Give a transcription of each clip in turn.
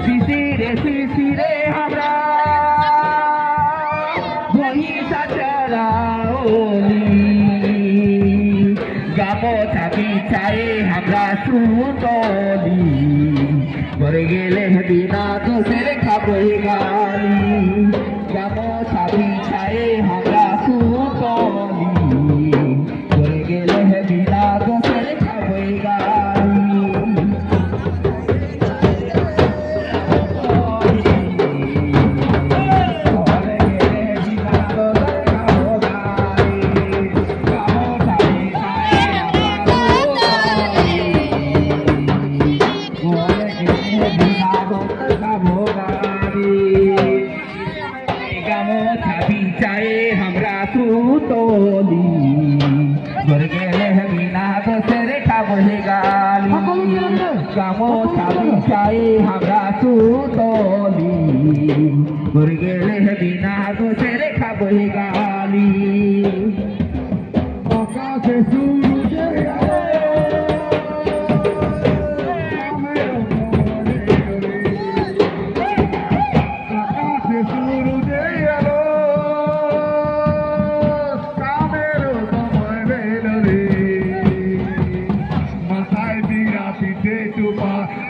শিশিরে শিশিরে আমরা বহিষা চড়াওলি গামছা বিছায়ে আমরা সুতলি মরে গেলে বিনা দোষের খাবই গালি গামছা বিছায়ে আমরা সুতলি মরে গেলে বিনা দোষের খাবই গালি हमरा सुतोली मर गेले बिना दोसर खाबे गाली गामोछा बिछाए हमरा सुतोली मर गेले बिना दोसर खाबे गाली आकाशे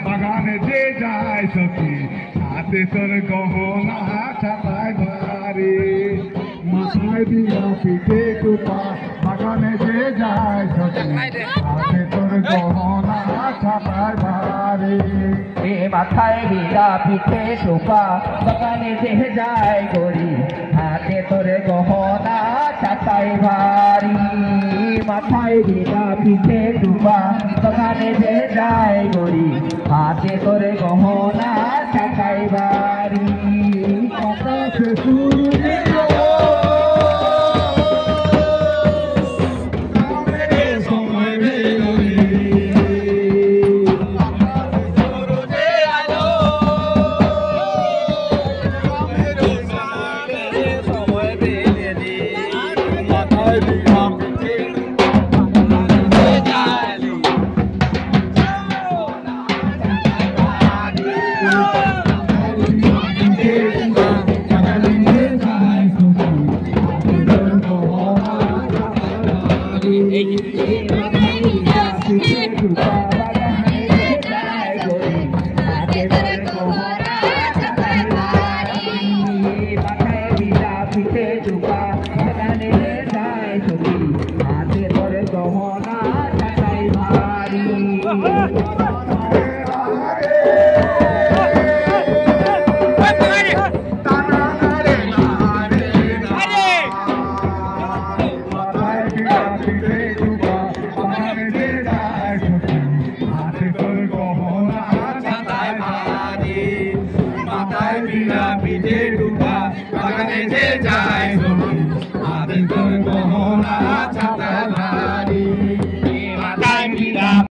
বাগানে যে যায় সখী হাতে তোর গহনা ছাপায় ভারে মাথায় দিয়া পিঠে টুপা বাগানে যে যায় সখী হাতে তোর গহনা ছাপায় ভারে এ মাথায় দিয়া পিঠে টুপা বাগানে যে যায় গরি হাতে তোর গহনা ছাপায় ভারি মাথায় দিয়া পিঠে টুপা বাগানে যে যায় গরি হাতে করে গহনা ছাকাই বাড়ি আকাশে সূর্য পিঠে টুপা বাগানে যে যায় হাতে তোর গহনা ছাতা